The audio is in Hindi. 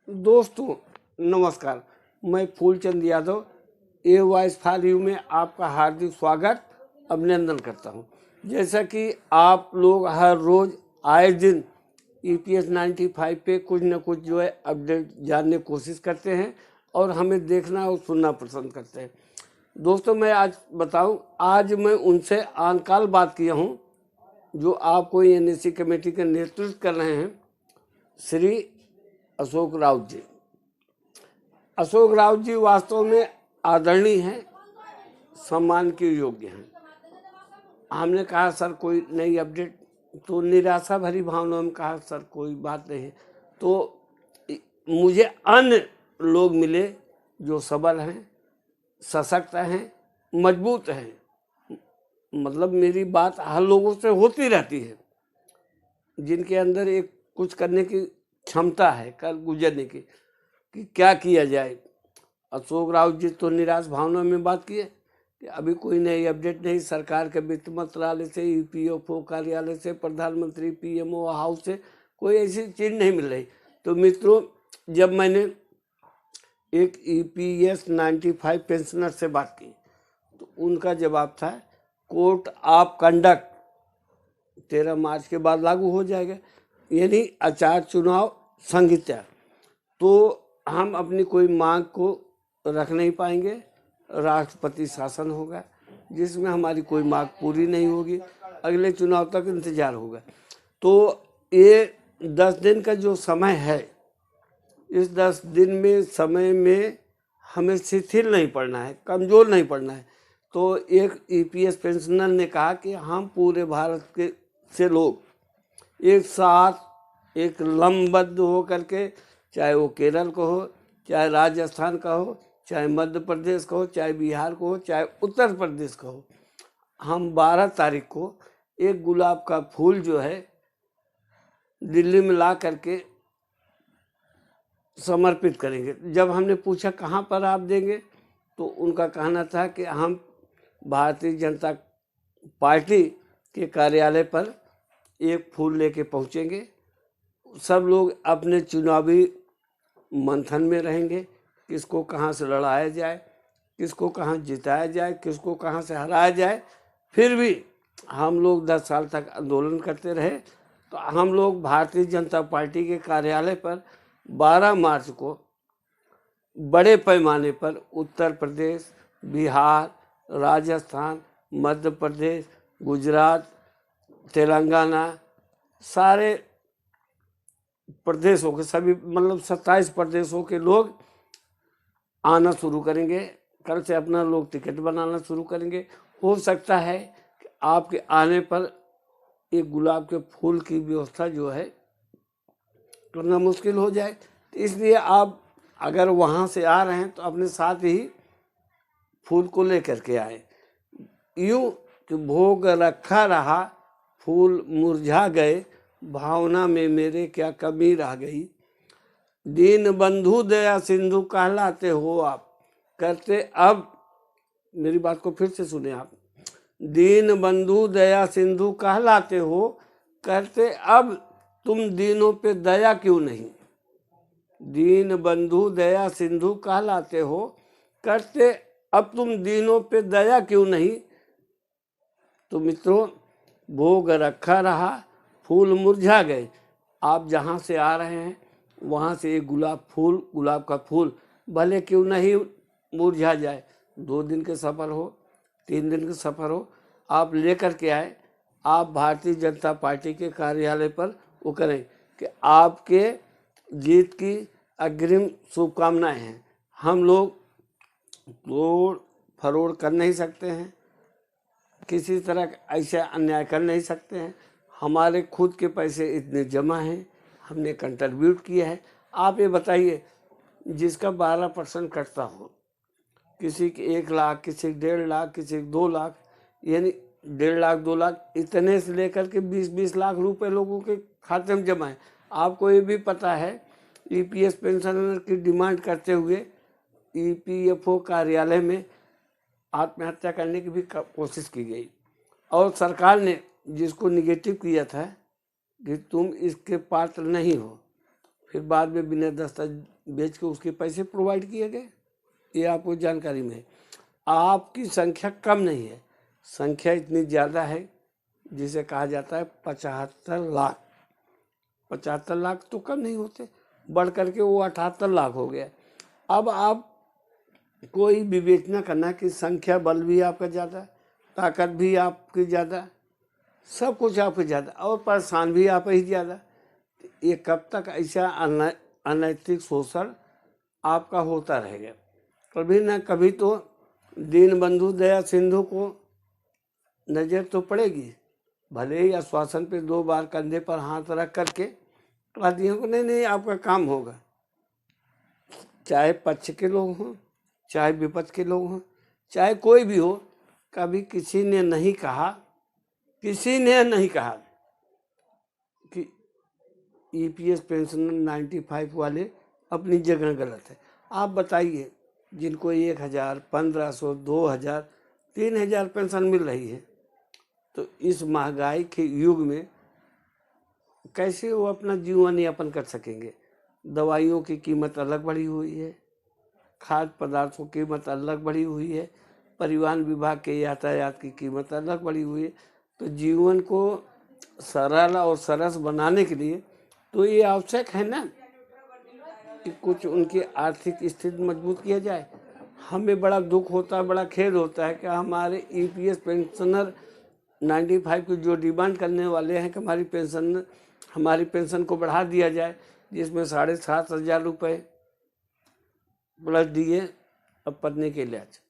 दोस्तों नमस्कार, मैं Phoolchand Yadav a voice for you में आपका हार्दिक स्वागत अभिनंदन करता हूं। जैसा कि आप लोग हर रोज़ आए दिन EPS 95 पे कुछ न कुछ जो है अपडेट जानने की कोशिश करते हैं और हमें देखना और सुनना पसंद करते हैं। दोस्तों मैं आज बताऊं, आज मैं उनसे आनकाल बात किया हूं जो आपको NSC कमेटी का नेतृत्व कर रहे हैं, श्री अशोक राउत जी। अशोक राउत जी वास्तव में आदरणीय हैं, सम्मान के योग्य हैं। हमने कहा सर कोई नई अपडेट, तो निराशा भरी भावना में कहा सर कोई बात नहीं है। तो मुझे अन्य लोग मिले जो सबल हैं, सशक्त हैं, मजबूत हैं। मतलब मेरी बात हर लोगों से होती रहती है, जिनके अंदर एक कुछ करने की क्षमता है, कर गुजरने की, कि क्या किया जाए। अशोक राउत जी तो निराश भावना में बात किए कि अभी कोई नई अपडेट नहीं, सरकार के वित्त मंत्रालय से, EPFO कार्यालय से, प्रधानमंत्री PMO हाउस से कोई ऐसी चीज़ नहीं मिल रही। तो मित्रों, जब मैंने एक EPS 95 पेंशनर से बात की तो उनका जवाब था कोड ऑफ कंडक्ट 13 मार्च के बाद लागू हो जाएगा, यानी आचार चुनाव संहिता। तो हम अपनी कोई मांग को रख नहीं पाएंगे, राष्ट्रपति शासन होगा जिसमें हमारी कोई मांग पूरी नहीं होगी, अगले चुनाव तक इंतजार होगा। तो ये 10 दिन का जो समय है, इस 10 दिन में समय में हमें शिथिल नहीं पड़ना है, कमज़ोर नहीं पड़ना है। तो एक EPS पेंशनर ने कहा कि हम पूरे भारत के से लोग एक साथ एक लंबद्ध हो करके, चाहे वो केरल का हो, चाहे राजस्थान का हो, चाहे मध्य प्रदेश का हो, चाहे बिहार का हो, चाहे उत्तर प्रदेश का हो, हम 12 तारीख को एक गुलाब का फूल जो है दिल्ली में ला करके समर्पित करेंगे। जब हमने पूछा कहाँ पर आप देंगे, तो उनका कहना था कि हम भारतीय जनता पार्टी के कार्यालय पर एक फूल लेके पहुँचेंगे। सब लोग अपने चुनावी मंथन में रहेंगे, किसको कहाँ से लड़ाया जाए, किसको कहाँ जिताया जाए, किसको कहाँ से हराया जाए। फिर भी हम लोग 10 साल तक आंदोलन करते रहे, तो हम लोग भारतीय जनता पार्टी के कार्यालय पर 12 मार्च को बड़े पैमाने पर उत्तर प्रदेश, बिहार, राजस्थान, मध्य प्रदेश, गुजरात, तेलंगाना, सारे प्रदेशों के सभी, मतलब 27 प्रदेशों के लोग आना शुरू करेंगे। कल से अपना लोग टिकट बनाना शुरू करेंगे। हो सकता है कि आपके आने पर एक गुलाब के फूल की व्यवस्था जो है करना मुश्किल हो जाए। इसलिए आप अगर वहाँ से आ रहे हैं तो अपने साथ ही फूल को लेकर के आए। यूँ कि भोग रखा रहा, फूल मुरझा गए, भावना में मेरे क्या कमी रह गई। दीन बंधु दया सिंधु कहलाते हो आप, करते अब, मेरी बात को फिर से सुने आप, दीन बंधु दया सिंधु कहलाते हो, करते अब तुम दीनों पे दया क्यों नहीं। दीन बंधु दया सिंधु कहलाते हो, करते अब तुम दीनों पे दया क्यों नहीं। तो मित्रों, भोग रखा रहा, फूल मुरझा गए। आप जहाँ से आ रहे हैं वहाँ से एक गुलाब का फूल भले क्यों नहीं मुरझा जाए, 2 दिन के सफ़र हो, 3 दिन के सफ़र हो, आप लेकर के आए। आप भारतीय जनता पार्टी के कार्यालय पर वो करें कि आपके जीत की अग्रिम शुभकामनाएं हैं। हम लोग तोड़ फरोड़ कर नहीं सकते हैं, किसी तरह ऐसे अन्याय कर नहीं सकते हैं। हमारे खुद के पैसे इतने जमा हैं, हमने कंट्रीब्यूट किया है। आप ये बताइए, जिसका 12% कटता हो, किसी के 1 लाख, किसी के 1.5 लाख, किसी के 2 लाख, यानी 1.5 लाख 2 लाख, इतने से लेकर के 20-20 लाख रुपए लोगों के खाते में जमा है। आपको ये भी पता है, EPS पेंशनर की डिमांड करते हुए EPFO कार्यालय में आत्महत्या करने की भी कोशिश की गई, और सरकार ने जिसको निगेटिव किया था कि तुम इसके पात्र नहीं हो, फिर बाद में बिना बेच के उसके पैसे प्रोवाइड किए गए, ये आपको जानकारी में है। आपकी संख्या कम नहीं है, संख्या इतनी ज़्यादा है जिसे कहा जाता है 75 लाख। 75 लाख तो कम नहीं होते, बढ़ करके वो 78 लाख हो गया। अब आप कोई विवेचना करना कि संख्या बल भी आपका ज़्यादा, ताकत भी आपकी ज़्यादा, सब कुछ आपके ज़्यादा, और परेशान भी आप ही ज़्यादा। ये कब तक ऐसा अनैतिक शोषण आपका होता रहेगा? कभी ना कभी तो दीन बंधु दया सिंधु को नज़र तो पड़ेगी। भले ही आश्वासन पे 2 बार कंधे पर हाथ रख करके कहा दिया को नहीं नहीं आपका काम होगा। चाहे पक्ष के लोग हों, चाहे विपक्ष के लोग हों, चाहे कोई भी हो, कभी किसी ने नहीं कहा कि ईपीएस पेंशन 95 वाले अपनी जगह गलत है। आप बताइए, जिनको 1000, 1500, 2000, 3000 पेंशन मिल रही है, तो इस महंगाई के युग में कैसे वो अपना जीवन यापन कर सकेंगे? दवाइयों की कीमत अलग बढ़ी हुई है, खाद्य पदार्थों की कीमत अलग बढ़ी हुई है, परिवहन विभाग के यातायात की कीमत अलग बढ़ी हुई है। तो जीवन को सरल और सरस बनाने के लिए तो ये आवश्यक है ना कि कुछ उनकी आर्थिक स्थिति मजबूत किया जाए। हमें बड़ा दुख होता है, बड़ा खेद होता है कि हमारे ईपीएस पेंशनर 95 की जो डिमांड करने वाले हैं कि हमारी पेंशन को बढ़ा दिया जाए, जिसमें 7,500 रुपये प्लस दिए अब पढ़ने के इलाज।